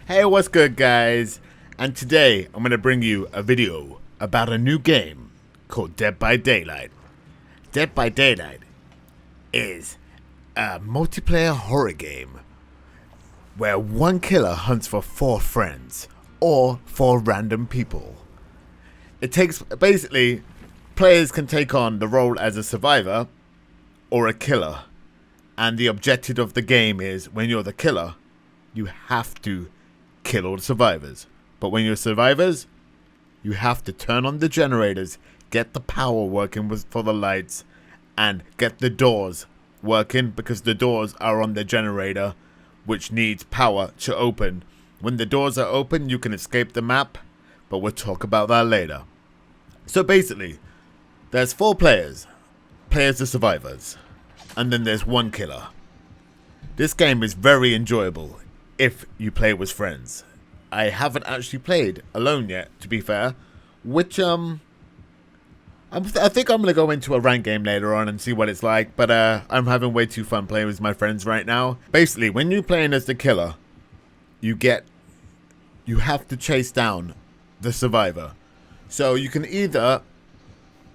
Hey, what's good, guys? And today I'm going to bring you a video about a new game called Dead by Daylight. Dead by Daylight is a multiplayer horror game where one killer hunts for 4 friends or 4 random people. It takes, basically, players can take on the role as a survivor or a killer. And the objective of the game is, when you're the killer, you have to kill all the survivors. But when you're survivors, you have to turn on the generators, get the power working for the lights, and get the doors working, because the doors are on the generator, which needs power to open. When the doors are open, you can escape the map, but we'll talk about that later. So basically, there's 4 players. Players are survivors. And then there's one killer. This game is very enjoyable if you play with friends. I haven't actually played alone yet, to be fair, which I think I'm gonna go into a ranked game later on and see what it's like. But I'm having way too fun playing with my friends right now. Basically, when you're playing as the killer, you have to chase down the survivor. So you can either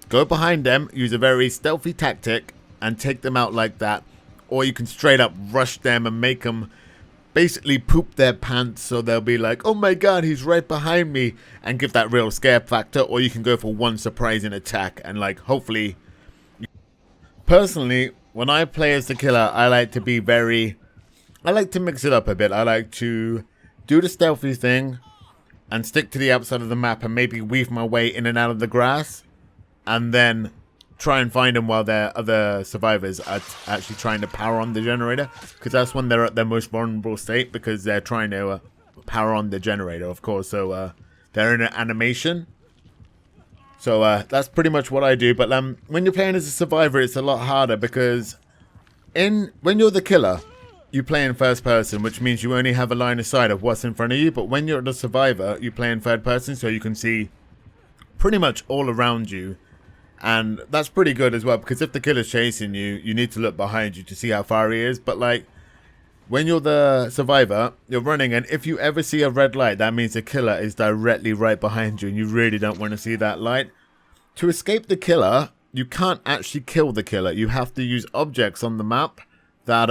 go behind them, use a very stealthy tactic, and take them out like that, or you can straight up rush them and make them basically poop their pants, so they'll be like, oh my god, he's right behind me, and give that real scare factor. Or you can go for one surprising attack and like hopefully. Personally, when I play as the killer, I like to mix it up a bit. I like to do the stealthy thing and stick to the outside of the map and maybe weave my way in and out of the grass, and then try and find them while their other survivors are actually trying to power on the generator, because that's when they're at their most vulnerable state, because they're trying to power on the generator, of course. So they're in an animation. So that's pretty much what I do. But when you're playing as a survivor, it's a lot harder, because when you're the killer, you play in first person, which means you only have a line of sight of what's in front of you. But when you're the survivor, you play in third person, so you can see pretty much all around you. And that's pretty good as well, because if the killer's chasing you, you need to look behind you to see how far he is. But like, when you're the survivor, you're running, and if you ever see a red light, that means the killer is directly right behind you, and you really don't want to see that light. To escape the killer, you can't actually kill the killer. You have to use objects on the map that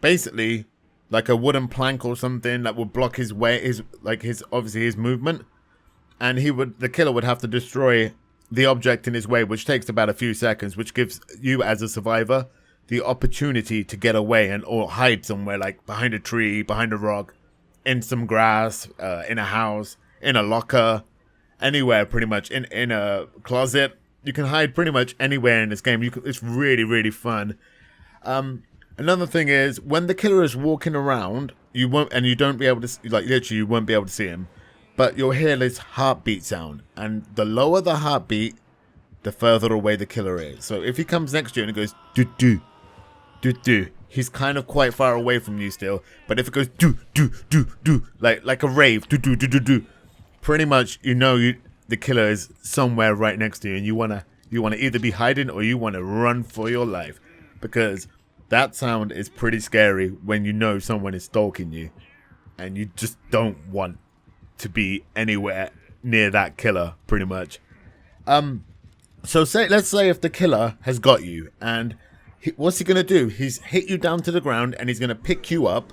basically, like a wooden plank or something, that would block his way, obviously his movement, and the killer would have to destroy the object in his way, which takes about a few seconds, which gives you as a survivor the opportunity to get away or hide somewhere, like behind a tree, behind a rock, in some grass, in a house, in a locker, anywhere pretty much, in a closet. You can hide pretty much anywhere in this game. It's really, really fun. Another thing is, when the killer is walking around, you won't be able to, like, literally you won't be able to see him. But you'll hear this heartbeat sound, and the lower the heartbeat, the further away the killer is. So if he comes next to you and it goes do do do do, he's kind of quite far away from you still. But if it goes do do do do, like a rave, do do do do do, pretty much the killer is somewhere right next to you, and you wanna either be hiding or you wanna run for your life, because that sound is pretty scary when you know someone is stalking you, and you just don't want to be anywhere near that killer, pretty much. So let's say if the killer has got you, and what's he gonna do? He's hit you down to the ground, and he's gonna pick you up,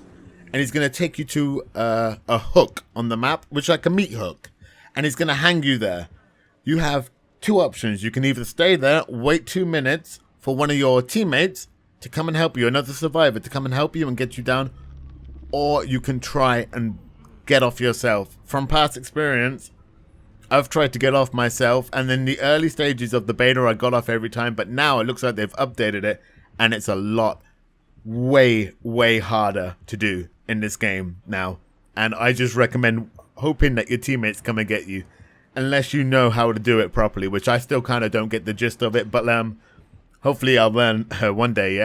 and he's gonna take you to a hook on the map, which is like a meat hook, and he's gonna hang you there. You have 2 options. You can either stay there, wait 2 minutes for one of your teammates to come and help you, another survivor to come and help you and get you down, or you can try and get off yourself. From past experience, I've tried to get off myself, and in the early stages of the beta I got off every time, but now it looks like they've updated it, and it's a lot way harder to do in this game now. And I just recommend hoping that your teammates come and get you, unless you know how to do it properly, which I still kind of don't get the gist of it, but hopefully I'll learn one day.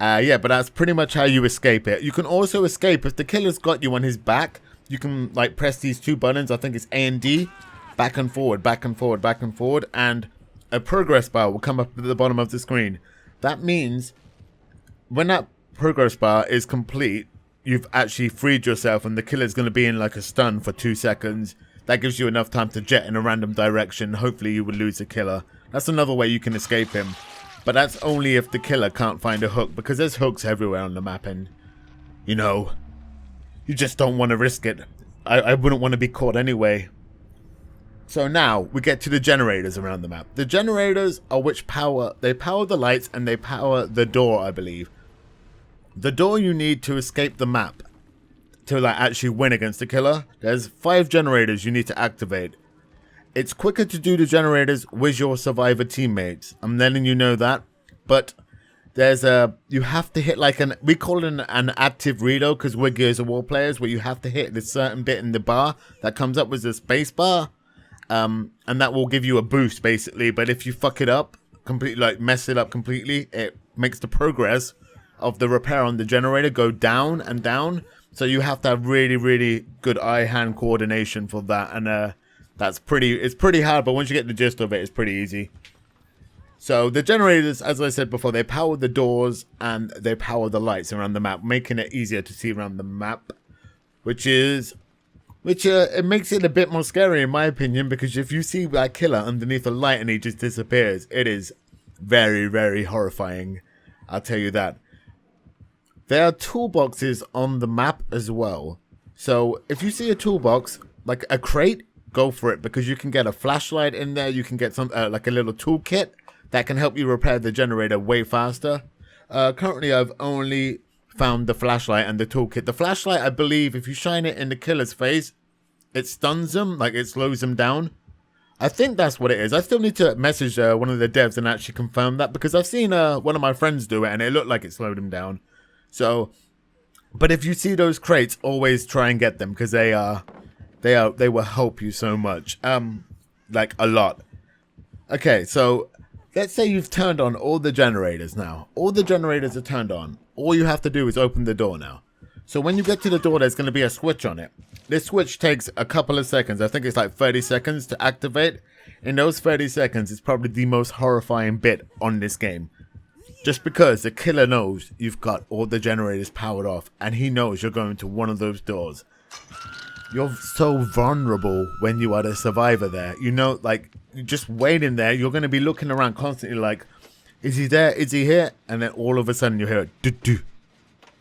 Yeah, but that's pretty much how you escape it. You can also escape if the killer's got you on his back. You can like press these 2 buttons, I think it's A and D, back and forward, back and forward, back and forward, and a progress bar will come up at the bottom of the screen. That means when that progress bar is complete, you've actually freed yourself and the killer's going to be in like a stun for 2 seconds. That gives you enough time to jet in a random direction. Hopefully you would lose the killer. That's another way you can escape him. But that's only if the killer can't find a hook, because there's hooks everywhere on the map and, you know, you just don't want to risk it. I wouldn't want to be caught anyway. So now we get to the generators around the map. The generators are which power, they power the lights and they power the door, I believe. The door you need to escape the map to like actually win against the killer. There's 5 generators you need to activate. It's quicker to do the generators with your survivor teammates. I'm letting you know that. But there's you have to hit like we call it an active reload because we're Gears of War players, where you have to hit this certain bit in the bar that comes up with the space bar. And that will give you a boost basically. But if you fuck it up completely, like mess it up completely, it makes the progress of the repair on the generator go down and down. So you have to have really, really good eye-hand coordination for that. And it's pretty hard, but once you get the gist of it, it's pretty easy. So the generators, as I said before, they power the doors and they power the lights around the map, making it easier to see around the map, which it makes it a bit more scary in my opinion, because if you see that killer underneath a light and he just disappears, it is very, very horrifying. I'll tell you that. There are toolboxes on the map as well. So if you see a toolbox, like a crate, go for it, because you can get a flashlight in there. You can get some like a little toolkit that can help you repair the generator way faster. Currently, I've only found the flashlight and the toolkit. The flashlight, I believe, if you shine it in the killer's face, it stuns them, like it slows them down. I think that's what it is. I still need to message one of the devs and actually confirm that, because I've seen one of my friends do it and it looked like it slowed him down. So, but if you see those crates, always try and get them, because they will help you so much, like a lot. Okay, so let's say you've turned on all the generators now. All the generators are turned on. All you have to do is open the door now. So when you get to the door, there's going to be a switch on it. This switch takes a couple of seconds. I think it's like 30 seconds to activate. In those 30 seconds, it's probably the most horrifying bit on this game. Just because the killer knows you've got all the generators powered off and he knows you're going to one of those doors. You're so vulnerable when you are the survivor there. You know, like, you're just waiting there. You're going to be looking around constantly like, is he there? Is he here? And then all of a sudden you hear it, do-do,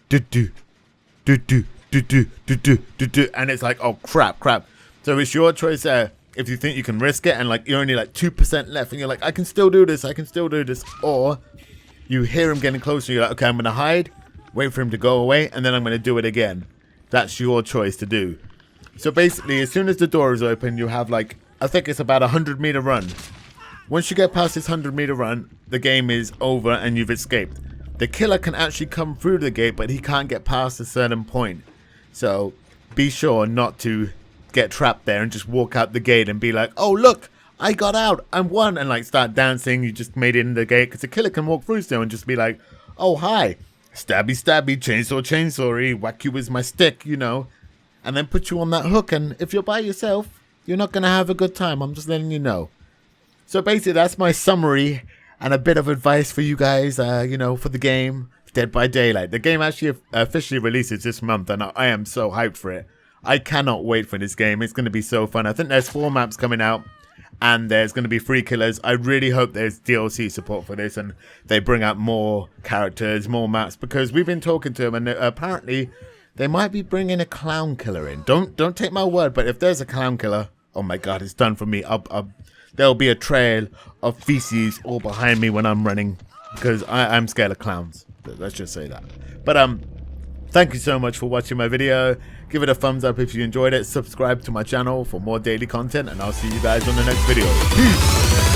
do-do, do-do, do-do, do-do, do-do. And it's like, oh, crap. So it's your choice there. If you think you can risk it and like you're only like 2% left and you're like, I can still do this. Or you hear him getting closer. You're like, okay, I'm going to hide, wait for him to go away, and then I'm going to do it again. That's your choice to do. So basically, as soon as the door is open, you have like, I think it's about a 100-meter run. Once you get past this 100-meter run, the game is over and you've escaped. The killer can actually come through the gate, but he can't get past a certain point. So be sure not to get trapped there and just walk out the gate and be like, oh, look, I got out, I'm won, and like start dancing. You just made it in the gate, because the killer can walk through still and just be like, oh, hi, stabby, chainsaw, whack you with my stick, you know, and then put you on that hook. And if you're by yourself, you're not going to have a good time. I'm just letting you know. So basically, that's my summary and a bit of advice for you guys, you know, for the game Dead by Daylight. The game actually officially releases this month, and I am so hyped for it. I cannot wait for this game. It's going to be so fun. I think there's 4 maps coming out, and there's going to be 3 killers. I really hope there's DLC support for this, and they bring out more characters, more maps, because we've been talking to them, and apparently they might be bringing a clown killer in. Don't take my word, but if there's a clown killer, oh my god, it's done for me. There'll be a trail of feces all behind me when I'm running, because I'm scared of clowns. Let's just say that. But thank you so much for watching my video. Give it a thumbs up if you enjoyed it. Subscribe to my channel for more daily content, and I'll see you guys on the next video. Peace!